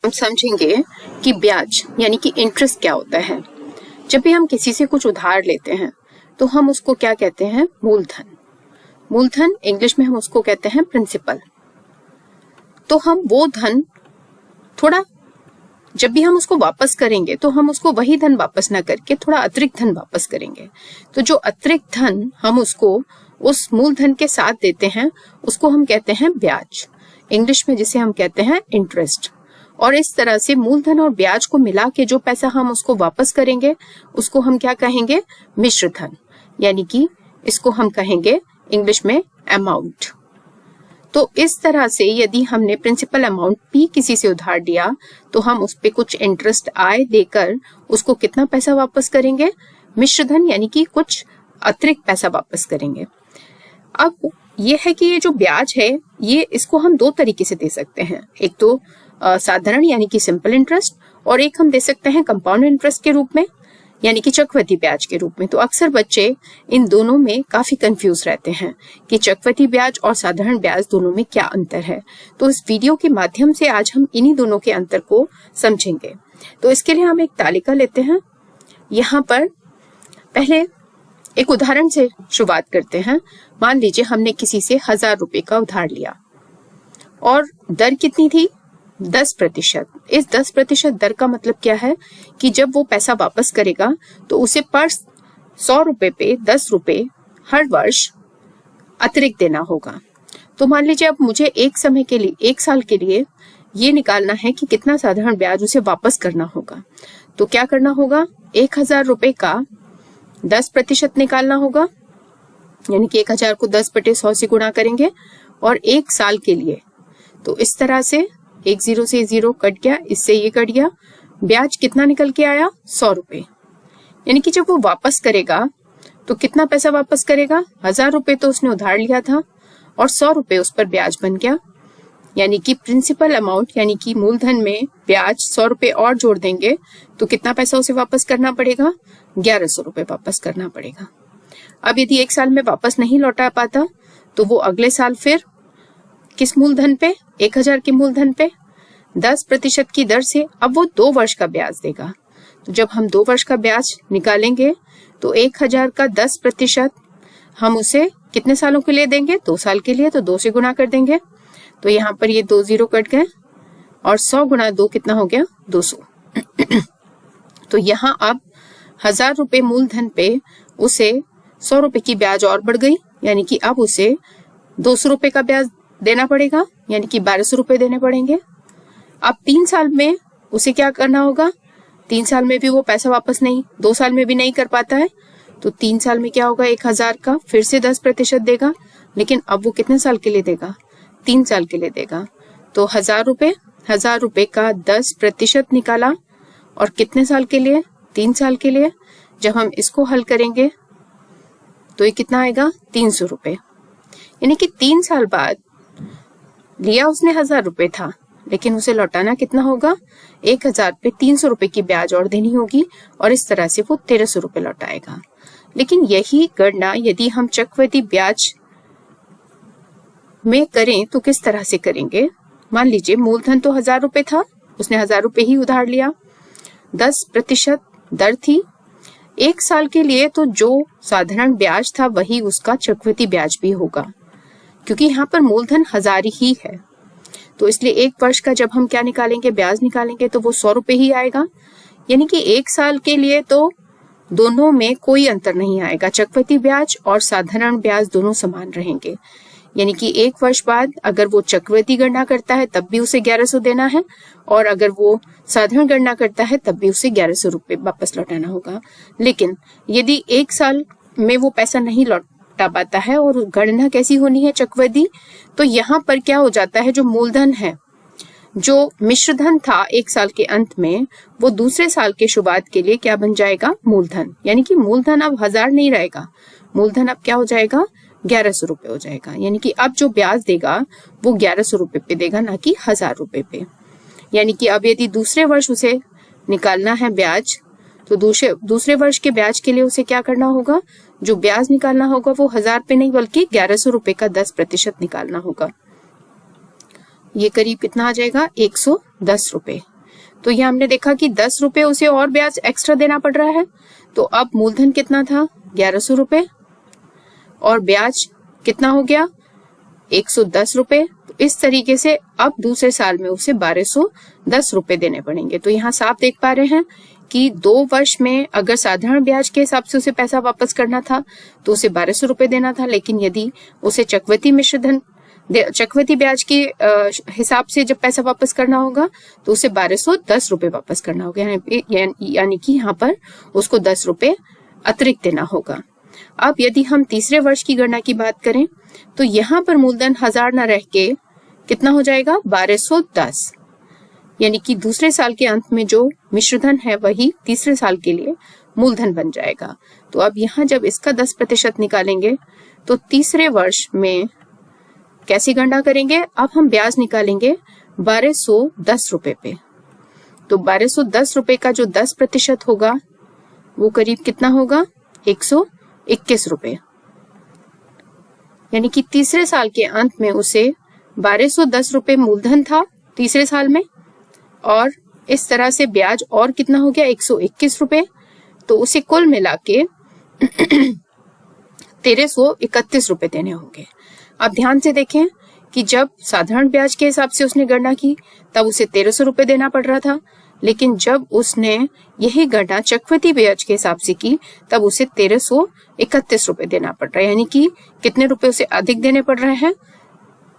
हम समझेंगे कि ब्याज यानी कि इंटरेस्ट क्या होता है। जब भी हम किसी से कुछ उधार लेते हैं तो हम उसको क्या कहते हैं? मूलधन। मूलधन इंग्लिश में हम उसको कहते हैं प्रिंसिपल। तो हम वो धन थोड़ा जब भी हम उसको वापस करेंगे तो हम उसको वही धन वापस ना करके थोड़ा अतिरिक्त धन वापस करेंगे। तो जो अतिरिक्त धन हम उसको उस मूलधन के साथ देते हैं उसको हम कहते हैं ब्याज, इंग्लिश में जिसे हम कहते हैं इंटरेस्ट। और इस तरह से मूलधन और ब्याज को मिला के जो पैसा हम उसको वापस करेंगे उसको हम क्या कहेंगे? मिश्र धन, यानी कि इसको हम कहेंगे इंग्लिश में अमाउंट। तो इस तरह से यदि हमने प्रिंसिपल अमाउंट P किसी से उधार दिया तो हम उस पे कुछ इंटरेस्ट I देकर उसको कितना पैसा वापस करेंगे? मिश्र धन, यानी कि कुछ अतिरिक्त पैसा वापस करेंगे। अब ये है कि ये जो ब्याज है ये इसको हम दो तरीके से दे सकते हैं। एक तो साधारण यानी कि सिंपल इंटरेस्ट, और एक हम दे सकते हैं कंपाउंड इंटरेस्ट के रूप में, यानी कि चक्रवृद्धि ब्याज के रूप में। तो अक्सर बच्चे इन दोनों में काफी कंफ्यूज रहते हैं कि चक्रवृद्धि ब्याज और साधारण ब्याज दोनों में क्या अंतर है। तो इस वीडियो के माध्यम से आज हम इन्हीं दोनों के अंतर को समझेंगे। तो इसके लिए हम एक तालिका लेते हैं। यहाँ पर पहले एक उदाहरण से शुरुआत करते हैं। मान लीजिए हमने किसी से 1000 रुपए का उधार लिया और दर कितनी थी? 10%। इस 10% दर का मतलब क्या है कि जब वो पैसा वापस करेगा तो उसे पर 100 रुपए पे 10 रुपए हर वर्ष अतिरिक्त देना होगा। तो मान लीजिए अब मुझे एक समय के लिए, एक साल के लिए ये निकालना है कि कितना साधारण ब्याज उसे वापस करना होगा। तो क्या करना होगा? 1000 रुपए का 10% निकालना होगा, यानी कि 1000 को 10/100 से गुणा करेंगे और एक साल के लिए। तो इस तरह से एक 0 से 0 कट गया, इससे ये कट गया। ब्याज कितना निकल के आया? 100 रुपए। यानी कि जब वो वापस करेगा तो कितना पैसा वापस करेगा? 1000 रुपए तो उसने उधार लिया था और 100 रुपए उस पर ब्याज बन गया। यानी कि प्रिंसिपल अमाउंट यानी कि मूलधन में ब्याज 100 रुपए और जोड़ देंगे तो कितना पैसा उसे वापस करना पड़ेगा? 1100 रुपए वापस करना पड़ेगा। अब यदि एक साल में वापस नहीं लौटा पाता तो वो अगले साल फिर किस मूलधन पे? 1000 के मूलधन पे 10% की दर से अब वो 2 वर्ष का ब्याज देगा। तो जब हम 2 वर्ष का ब्याज निकालेंगे तो 1000 का 10% हम उसे कितने सालों के लिए देंगे? 2 साल के लिए। तो 2 से गुणा कर देंगे। तो यहाँ पर ये 2 0 कट गए और 100 गुणा 2 कितना हो गया? 200। तो यहाँ अब 1000 रुपए मूलधन पे उसे 100 रुपए की ब्याज और बढ़ गई, यानी कि अब उसे 200 रुपए का ब्याज देना पड़ेगा, यानी कि 1200 रुपए देने पड़ेंगे। अब 3 साल में उसे क्या करना होगा? 3 साल में भी वो पैसा वापस नहीं, 2 साल में भी नहीं कर पाता है। तो 3 साल में क्या होगा? 1000 का फिर से 10% देगा, लेकिन अब वो कितने साल के लिए देगा? 3 साल के लिए देगा। तो 1000 रुपए का 10% निकाला और कितने साल के लिए? 3 साल के लिए। जब हम इसको हल करेंगे तो ये कितना आएगा? 300 रुपए। यानी कि 3 साल बाद लिया उसने 1000 रुपए था, लेकिन उसे लौटाना कितना होगा? 1000 पे 300 रुपए की ब्याज और देनी होगी और इस तरह से वो 1300 रुपए लौटाएगा। लेकिन यही गणना यदि हम चक्रवृद्धि ब्याज में करें तो किस तरह से करेंगे? मान लीजिए मूलधन तो 1000 रुपए था, उसने 1000 रुपए ही उधार लिया, 10% दर थी। एक साल के लिए तो जो साधारण ब्याज था वही उसका चक्रवृद्धि ब्याज भी होगा, क्योंकि यहाँ पर मूलधन 1000 ही है। तो इसलिए एक वर्ष का जब हम क्या निकालेंगे? ब्याज निकालेंगे तो वो 100 रुपए ही आएगा। यानी कि एक साल के लिए तो दोनों में कोई अंतर नहीं आएगा, चक्रवृद्धि ब्याज और साधारण ब्याज दोनों समान रहेंगे। यानी कि एक वर्ष बाद अगर वो चक्रवृद्धि गणना करता है तब भी उसे 1100 देना है, और अगर वो साधारण गणना करता है तब भी उसे 1100 रुपए वापस लौटाना होगा। लेकिन यदि एक साल में वो पैसा नहीं लौटा पाता है और गणना कैसी होनी है? चक्रवृद्धि। तो यहाँ पर क्या हो जाता है? जो मूलधन है, जो मिश्रधन था एक साल के अंत में, वो दूसरे साल के शुरुआत के लिए क्या बन जाएगा? मूलधन। यानी कि मूलधन अब 1000 नहीं रहेगा, मूलधन अब क्या हो जाएगा? 1100 रुपए हो जाएगा। यानी कि अब जो ब्याज देगा वो 1100 रुपए पे देगा, ना कि 1000 रुपए पे। यानी कि अब यदि दूसरे वर्ष उसे निकालना है ब्याज तो दूसरे वर्ष के ब्याज के लिए उसे क्या करना होगा? जो ब्याज निकालना होगा वो 1000 पे नहीं बल्कि 1100 रुपए का 10% निकालना होगा। ये करीब कितना आ जाएगा? 110 रुपए। तो ये हमने देखा कि 10 रुपए उसे और ब्याज एक्स्ट्रा देना पड़ रहा है। तो अब मूलधन कितना था? 1100 रुपए, और ब्याज कितना हो गया? 110 रुपए। तो इस तरीके से अब दूसरे साल में उसे 1210 रुपए देने पड़ेंगे। तो यहाँ साफ देख पा रहे हैं कि 2 वर्ष में अगर साधारण ब्याज के हिसाब से उसे पैसा वापस करना था तो उसे 1200 रुपए देना था, लेकिन यदि उसे चक्रवृद्धि ब्याज के हिसाब से जब पैसा वापस करना होगा तो उसे 1210 रुपए वापस करना होगा, यानी कि यहाँ पर उसको 10 रुपए अतिरिक्त देना होगा। अब यदि हम तीसरे वर्ष की गणना की बात करें तो यहाँ पर मूलधन 1000 न रह के कितना हो जाएगा? 1210, यानी कि दूसरे साल के अंत में जो मिश्रधन है वही तीसरे साल के लिए मूलधन बन जाएगा। तो अब यहाँ जब इसका 10% निकालेंगे तो तीसरे वर्ष में कैसी गणना करेंगे? अब हम ब्याज निकालेंगे 1210 रुपए पे। तो 1210 रुपए का जो 10% होगा वो करीब कितना होगा? 121 रुपए, यानी कि तीसरे साल के अंत में उसे 1210 रुपए मूलधन था तीसरे साल में, और इस तरह से ब्याज और कितना हो गया? 121 रुपए। तो उसे कुल मिला के 1331 रुपए देने होंगे। अब ध्यान से देखें कि जब साधारण ब्याज के हिसाब से उसने गणना की तब उसे 1300 रुपए देना पड़ रहा था, लेकिन जब उसने यही गणना चक्रवृद्धि ब्याज के हिसाब से की तब उसे 1331 रुपए देना पड़ रहा है, यानी कि कितने रुपए उसे अधिक देने पड़ रहे हैं?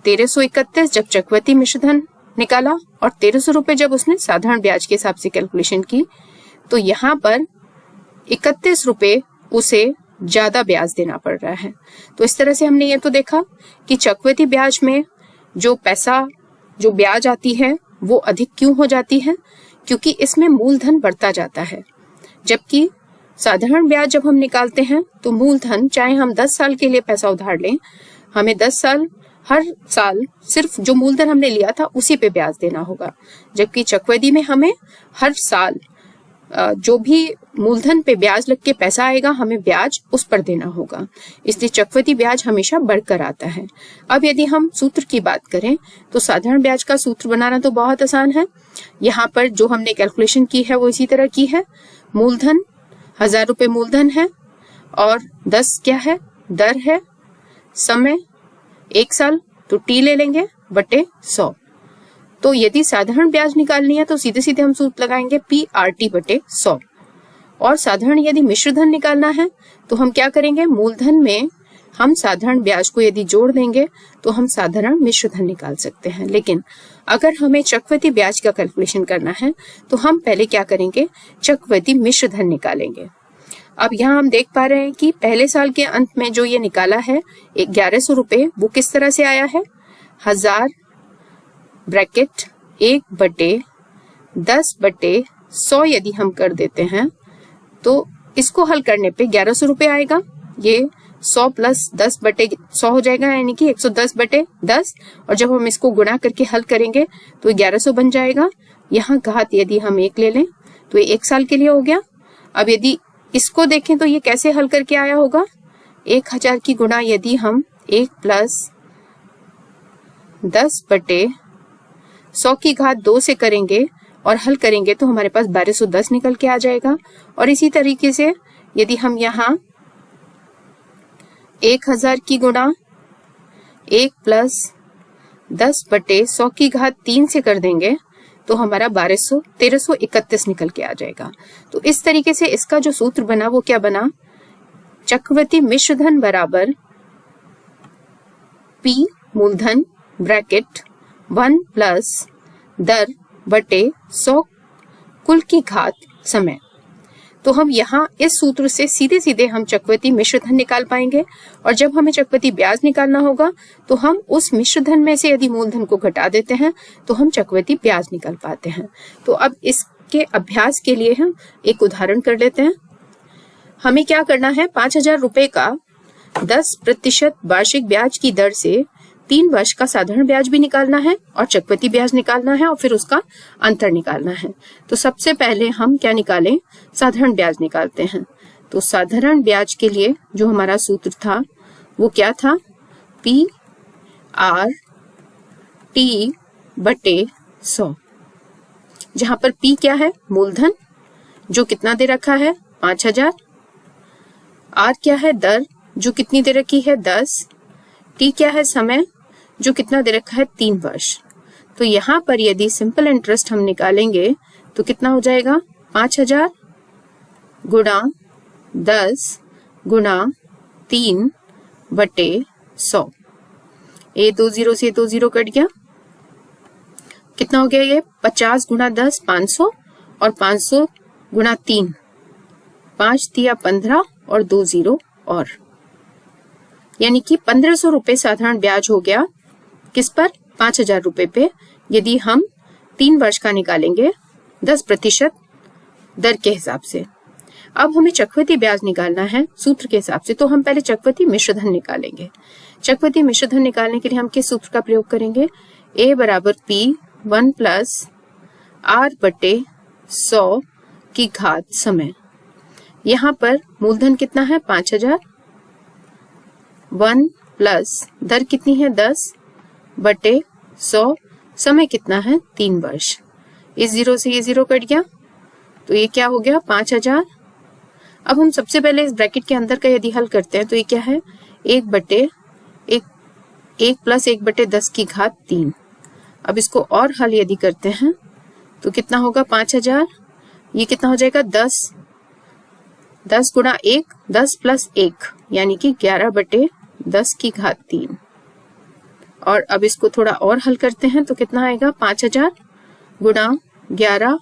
1331 जब चक्रवृद्धि मिश्रधन निकाला और 1300 रुपए जब उसने साधारण ब्याज के हिसाब से कैलकुलेशन की, तो यहाँ पर 31 रुपए उसे ज्यादा ब्याज देना पड़ रहा है। तो इस तरह से हमने ये तो देखा कि चक्रवृद्धि ब्याज में जो ब्याज आती है वो अधिक क्यों हो जाती है? क्योंकि इसमें मूलधन बढ़ता जाता है, जबकि साधारण ब्याज जब हम निकालते हैं तो मूलधन, चाहे हम 10 साल के लिए पैसा उधार लें, हमें 10 साल हर साल सिर्फ जो मूलधन हमने लिया था उसी पे ब्याज देना होगा, जबकि चक्रवृद्धि में हमें हर साल जो भी मूलधन पे ब्याज लग के पैसा आएगा हमें ब्याज उस पर देना होगा, इसलिए चक्रवृद्धि ब्याज हमेशा बढ़कर आता है। अब यदि हम सूत्र की बात करें तो साधारण ब्याज का सूत्र बनाना तो बहुत आसान है। यहाँ पर जो हमने कैलकुलेशन की है वो इसी तरह की है। मूलधन 1000 रुपए मूलधन है और 10 क्या है? दर है। समय 1 साल, तो टी ले लेंगे बटे 100। तो यदि साधारण ब्याज निकालनी है तो सीधे सीधे हम सूत्र लगाएंगे PRT बटे 100। और साधारण यदि मिश्रधन निकालना है तो हम क्या करेंगे? मूलधन में हम साधारण ब्याज को यदि जोड़ देंगे तो हम साधारण मिश्रधन निकाल सकते हैं, लेकिन अगर हमें चक्रवृद्धि ब्याज का कैलकुलेशन करना है तो हम पहले क्या करेंगे? चक्रवृद्धि मिश्रधन निकालेंगे। अब यहाँ हम देख पा रहे हैं कि पहले साल के अंत में जो ये निकाला है 1100 रुपए, वो किस तरह से आया है? 1000 ब्रैकेट 1/10/100 यदि हम कर देते हैं तो इसको हल करने पे 1100 रुपए आएगा। ये 100 प्लस 10/100 हो जाएगा, यानी कि 110/10, और जब हम इसको गुणा करके हल करेंगे तो 1100 बन जाएगा। यहाँ घात यदि हम 1 ले लें तो ये 1 साल के लिए हो गया। अब यदि इसको देखें तो ये कैसे हल करके आया होगा? 1000 की गुणा यदि हम 1 प्लस 10/100 की घात 2 से करेंगे और हल करेंगे तो हमारे पास 1210 निकल के आ जाएगा। और इसी तरीके से यदि हम यहाँ 1000 की गुणा 1 प्लस 10/100 की घात 3 से कर देंगे तो हमारा 1331 निकल के आ जाएगा। तो इस तरीके से इसका जो सूत्र बना वो क्या बना? चक्रवृद्धि मिश्रधन बराबर P मूलधन ब्रैकेट 1 प्लस दर बटे 100 कुल की घात समय। तो हम यहाँ इस सूत्र से सीधे सीधे हम चक्रवृद्धि मिश्रधन निकाल पाएंगे, और जब हमें चक्रवृद्धि ब्याज निकालना होगा तो हम उस मिश्रधन में से यदि मूलधन को घटा देते हैं तो हम चक्रवृद्धि ब्याज निकाल पाते हैं। तो अब इसके अभ्यास के लिए हम एक उदाहरण कर लेते हैं। हमें क्या करना है? 5000 रुपए का 10% वार्षिक ब्याज की दर से 3 वर्ष का साधारण ब्याज भी निकालना है और चक्रवृद्धि ब्याज निकालना है और फिर उसका अंतर निकालना है। तो सबसे पहले हम क्या निकालें? साधारण ब्याज निकालते हैं। तो साधारण ब्याज के लिए जो हमारा सूत्र था वो क्या था? PRT बटे 100। जहां पर P क्या है, मूलधन जो कितना दे रखा है 5000, R क्या है, दर जो कितनी दे रखी है 10, T क्या है, समय जो कितना दे रखा है 3 वर्ष। तो यहाँ पर यदि सिंपल इंटरेस्ट हम निकालेंगे तो कितना हो जाएगा, 5000 गुणा 10 गुणा 3 बटे 100। ये 2 जीरो से 2 जीरो कट गया, कितना हो गया ये 50 गुणा 10 500 और 500 गुणा 3 5 दिया 15 और 2 जीरो और, यानी कि 1500 रुपए साधारण ब्याज हो गया किस पर, 5000 रुपए पे, यदि हम 3 वर्ष का निकालेंगे 10% दर के हिसाब से। अब हमें चक्रवृद्धि ब्याज निकालना है सूत्र के हिसाब से, तो हम पहले चक्रवृद्धि मिश्रधन निकालेंगे। चक्रवृद्धि मिश्रधन निकालने के लिए हम किस सूत्र का प्रयोग करेंगे, A बराबर P 1 प्लस R बटे 100 की घात समय। यहाँ पर मूलधन कितना है 5000, 1 प्लस दर कितनी है 10 बटे 100, समय कितना है 3 वर्ष। इस जीरो से ये जीरो कट गया, तो ये क्या हो गया 5000। अब हम सबसे पहले इस ब्रैकेट के अंदर का यदि हल करते हैं तो ये क्या है 1 प्लस 1 बटे 10 की घात 3। अब इसको और हल यदि करते हैं तो कितना होगा 5000, ये कितना हो जाएगा 10 गुणा 1 10 प्लस 1 यानी कि 11 बटे 10 की घात 3। और अब इसको थोड़ा और हल करते हैं तो कितना आएगा 5000 गुणा 11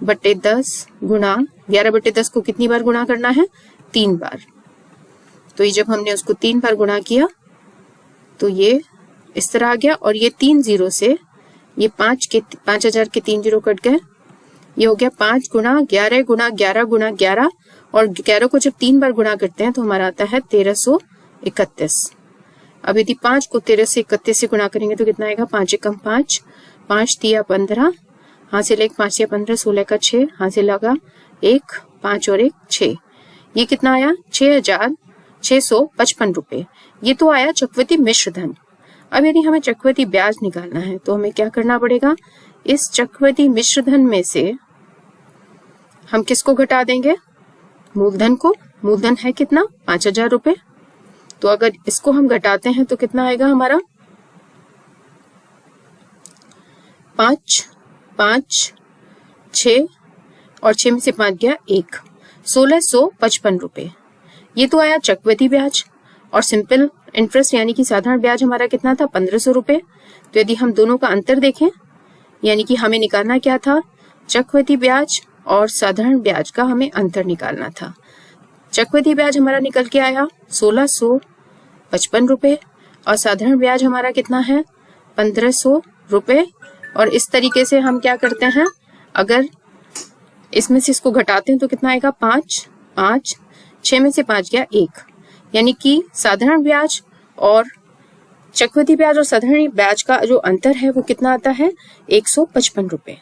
बटे 10 गुणा 11 बटे 10 को कितनी बार गुणा करना है 3 बार। तो ये जब हमने उसको 3 बार गुणा किया तो ये इस तरह आ गया, और ये 3 जीरो से ये 5000 के 3 जीरो कट गए, ये हो गया 5 गुणा 11 गुणा 11 गुणा 11, और 11 को जब 3 बार गुणा करते हैं तो हमारा आता है 1331। अब यदि 5 को 13 से 31 से गुणा करेंगे तो कितना आएगा 5 एकम 5, 5 दिया 15, हासिल 1 5 या 15 16 का 6, हासिल लगा 1 5 और 1 6, ये कितना आया 6655 रुपए। ये तो आया चक्रवृद्धि मिश्रधन। अब यदि हमें चक्रवृद्धि ब्याज निकालना है तो हमें क्या करना पड़ेगा, इस चक्रवृद्धि मिश्रधन में से हम किसको घटा देंगे, मूलधन को। मूलधन है कितना 5000 रुपए, तो अगर इसको हम घटाते हैं तो कितना आएगा हमारा 5 5 6 और 6 में से 5 गया 1, 1655 रुपए। ये तो आया चक्रवृद्धि ब्याज। और सिंपल इंटरेस्ट यानी कि साधारण ब्याज हमारा कितना था 1500 रुपए। तो यदि हम दोनों का अंतर देखें, यानी कि हमें निकालना क्या था, चक्रवृद्धि ब्याज और साधारण ब्याज का हमें अंतर निकालना था। चक्रवृद्धि ब्याज हमारा निकल के आया 1655 रुपए और साधारण ब्याज हमारा कितना है 1500 रुपए। और इस तरीके से हम क्या करते हैं, अगर इसमें से इसको घटाते हैं तो कितना आएगा 5 5, 6 में से 5 गया 1, यानी कि साधारण ब्याज और चक्रवृद्धि ब्याज और साधारण ब्याज का जो अंतर है वो कितना आता है 155 रुपए।